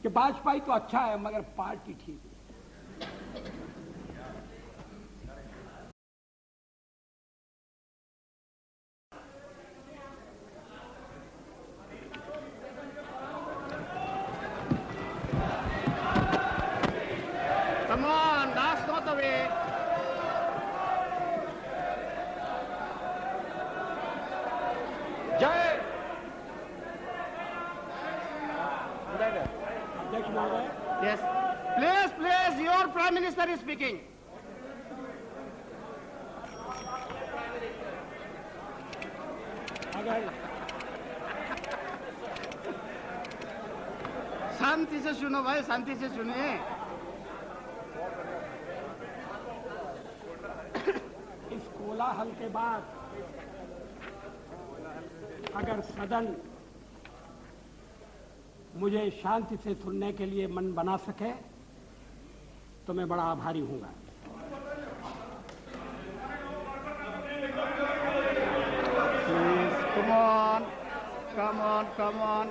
कि वाजपेयी तो अच्छा है मगर पार्टी ठीक है। Come on, that's not the way. जय अध्यक्ष महोदय। Yes. Please, your Prime Minister is speaking. अगर शांति से सुनो भाई, शांति से सुनिए। इस कोलाहल के बाद अगर सदन मुझे शांति से सुनने के लिए मन बना सके तो मैं बड़ा आभारी हूंगा। Come on.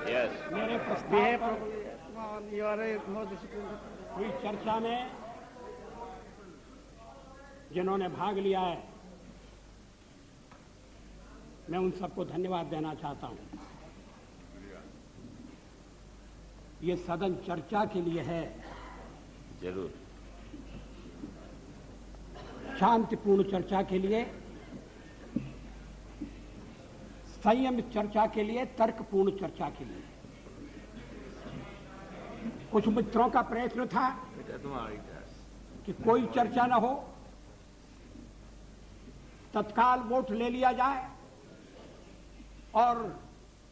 Yes. मेरे प्रस्ताव पर हुई चर्चा में जिन्होंने भाग लिया है मैं उन सबको धन्यवाद देना चाहता हूं। ये सदन चर्चा के लिए है, जरूर शांतिपूर्ण चर्चा के लिए, संयमित चर्चा के लिए, तर्कपूर्ण चर्चा के लिए। कुछ मित्रों का प्रयत्न था कि कोई चर्चा न हो, तत्काल वोट ले लिया जाए और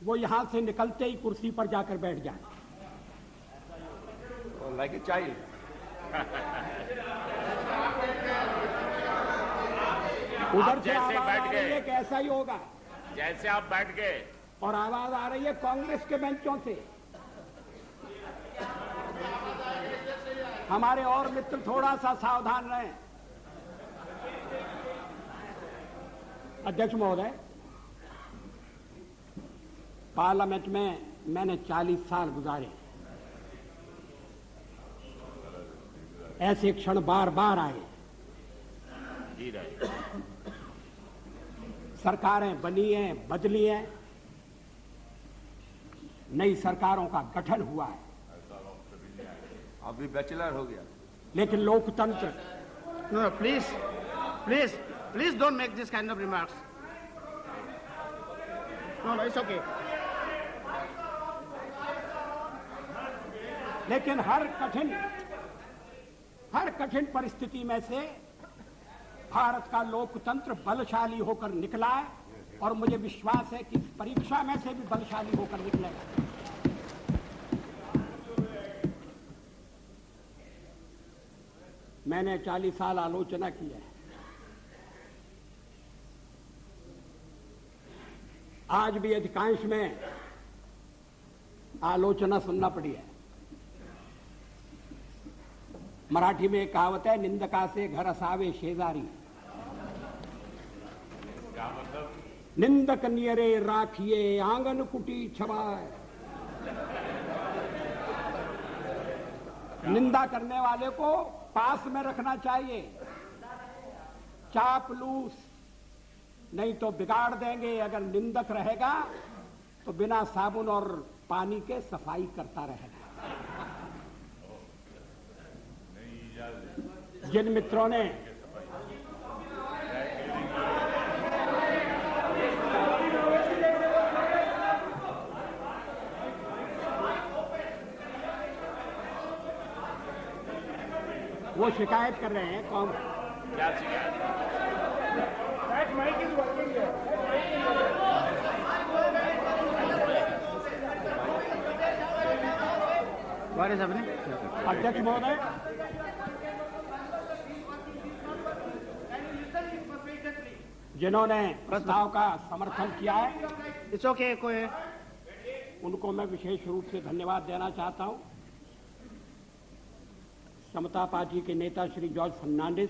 वो यहां से निकलते ही कुर्सी पर जाकर बैठ जाए। Like a child. उधर से जैसे आवाज बैठ आ गए। रही है कि ऐसा ही होगा जैसे आप बैठ गए और आवाज आ रही है कांग्रेस के बेंचों से। हमारे और मित्र थोड़ा सा सावधान रहें। अध्यक्ष महोदय, पार्लियामेंट में मैंने 40 साल गुजारे। ऐसे क्षण बार बार आए। जी रहे। सरकारें बनी हैं, बदली हैं, नई सरकारों का गठन हुआ है, अभी बैचलर हो गया। लेकिन लोकतंत्र No, please don't make this kind of remarks. No, it's okay. लेकिन हर कठिन परिस्थिति में से भारत का लोकतंत्र बलशाली होकर निकला है और मुझे विश्वास है कि इस परीक्षा में से भी बलशाली होकर निकलेगा। मैंने 40 साल आलोचना की है। आज भी अधिकांश में आलोचना सुनना पड़ी है। मराठी में एक कहावत है, निंदका से घर असावे शेजारी। निंदक नियरे राखिए आंगन कुटी छवाए। निंदा करने वाले को पास में रखना चाहिए, चापलूस नहीं तो बिगाड़ देंगे। अगर निंदक रहेगा तो बिना साबुन और पानी के सफाई करता रहेगा। जिन मित्रों ने वो शिकायत कर रहे हैं, कौन? क्या शिकायत? अध्यक्ष महोदय, जिन्होंने प्रस्ताव का समर्थन किया है, It's okay, कोई उनको मैं विशेष रूप से धन्यवाद देना चाहता हूं। समता पार्टी के नेता श्री जॉर्ज फर्नांडिस,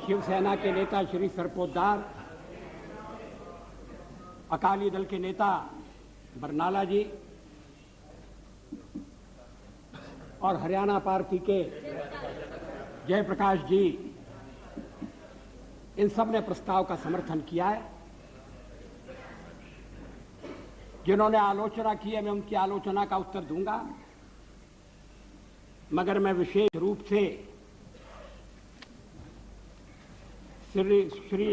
शिवसेना के नेता श्री सरपोतदार, अकाली दल के नेता बरनाला जी और हरियाणा पार्टी के जयप्रकाश जी, इन सब ने प्रस्ताव का समर्थन किया है। जिन्होंने आलोचना की है, मैं उनकी आलोचना का उत्तर दूंगा, मगर मैं विशेष रूप से श्री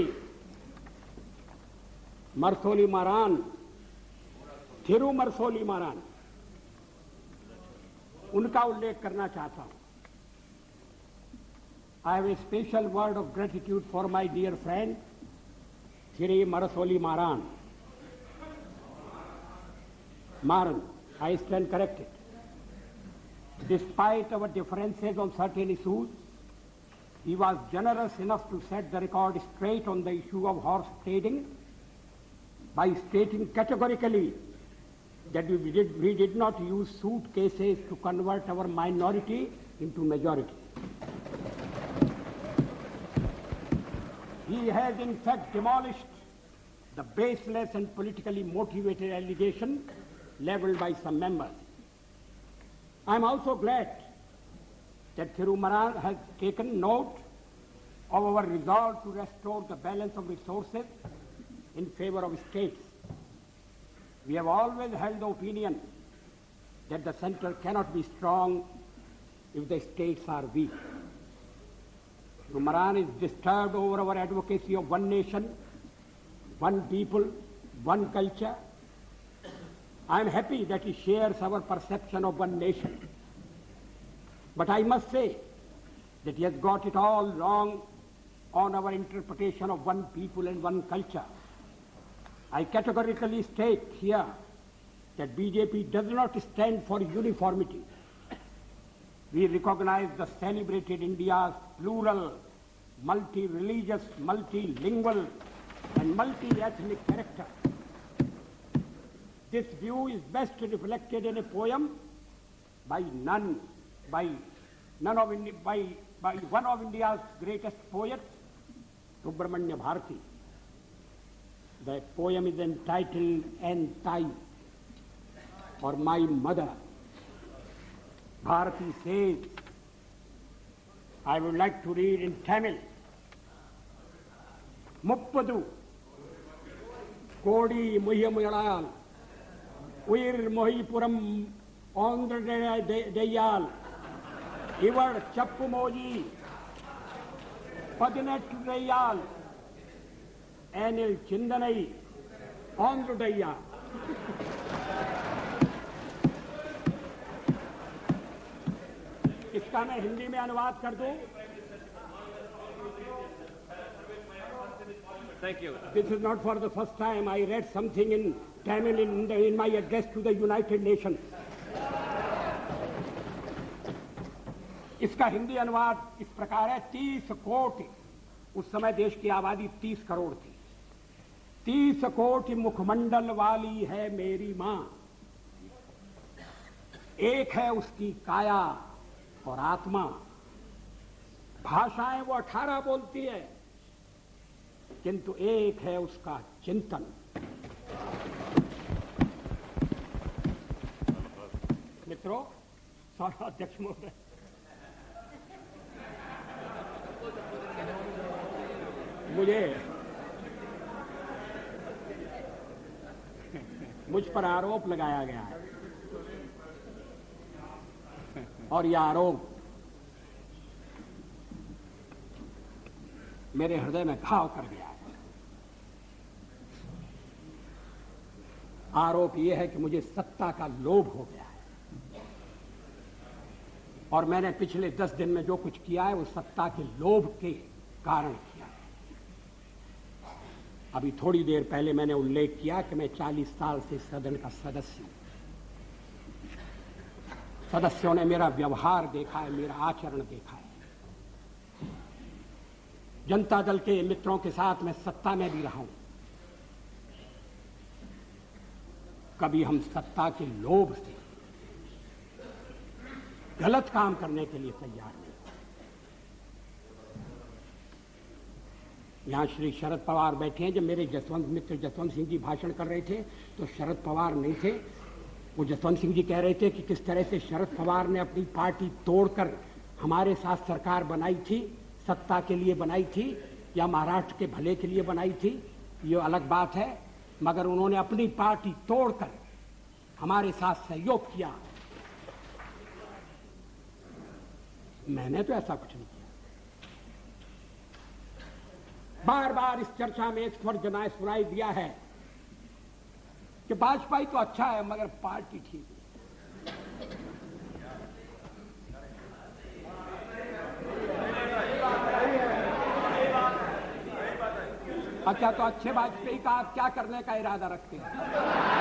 मरसोली मारान, थिरु मरसोली मारान, उनका उल्लेख करना चाहता हूं। I have a special word of gratitude for my dear friend, Thiri Marasoli Maran. Maran, I stand corrected. Despite our differences on certain issues, he was generous enough to set the record straight on the issue of horse trading by stating categorically that we did not use suitcases to convert our minority into majority. He has in fact demolished the baseless and politically motivated allegation leveled by some members. I am also glad that Thiru Maran has taken note of our resolve to restore the balance of resources in favor of states. We have always held the opinion that the center cannot be strong if the states are weak. Thiru Maran is disturbed over our advocacy of one nation, one people, one culture. I am happy that he shares our perception of one nation. But I must say that he has got it all wrong on our interpretation of one people and one culture. I categorically state here that BJP does not stand for uniformity. We recognize the celebrated India's plural, multi-religious, multilingual, and multi-ethnic character. This view is best reflected in a poem by one of India's greatest poets, Subramanya Bharati. The poem is entitled Entai, or My Mother. Bharati says, I would like to read in Tamil. Muppadu Kodi Muhyamuyalayal Uir Mohipuram Andra Deyal Ivar Chappumoji Padinet Deyal Anil Chindanai Andra Deyal. इसका मैं हिंदी में अनुवाद कर दूं। Thank you. This is not for the first time. I read something in Tamil in my address to the United Nations. इसका हिंदी अनुवाद इस प्रकार है, 30 कोटि, उस समय देश की आबादी 30 करोड़ थी। 30 कोटि मुखमंडल वाली है मेरी मां, एक है उसकी काया और आत्मा। भाषाएं वो 18 बोलती है, किंतु एक है उसका चिंतन। मित्रों, सभा अध्यक्ष महोदय, मुझ पर आरोप लगाया गया है और यह आरोप मेरे हृदय में घाव कर गया है। आरोप यह है कि मुझे सत्ता का लोभ हो गया है और मैंने पिछले 10 दिन में जो कुछ किया है वो सत्ता के लोभ के कारण किया है। अभी थोड़ी देर पहले मैंने उल्लेख किया कि मैं 40 साल से सदन का सदस्य हूं। सदस्यों ने मेरा व्यवहार देखा है, मेरा आचरण देखा है। जनता दल के मित्रों के साथ मैं सत्ता में भी रहा हूं। कभी हम सत्ता के लोभ से गलत काम करने के लिए तैयार नहीं। यहाँ श्री शरद पवार बैठे हैं। जब मेरे जसवंत सिंह जी भाषण कर रहे थे तो शरद पवार नहीं थे। वो जसवंत सिंह जी कह रहे थे कि किस तरह से शरद पवार ने अपनी पार्टी तोड़कर हमारे साथ सरकार बनाई थी, सत्ता के लिए बनाई थी या महाराष्ट्र के भले के लिए बनाई थी, ये अलग बात है, मगर उन्होंने अपनी पार्टी तोड़कर हमारे साथ सहयोग किया। मैंने तो ऐसा कुछ नहीं किया। बार बार इस चर्चा में एक स्वर जनाए सुनाई दिया है कि वाजपेयी तो अच्छा है मगर पार्टी ठीक है। अच्छा, तो अच्छे वाजपेयी का आप क्या करने का इरादा रखते हैं?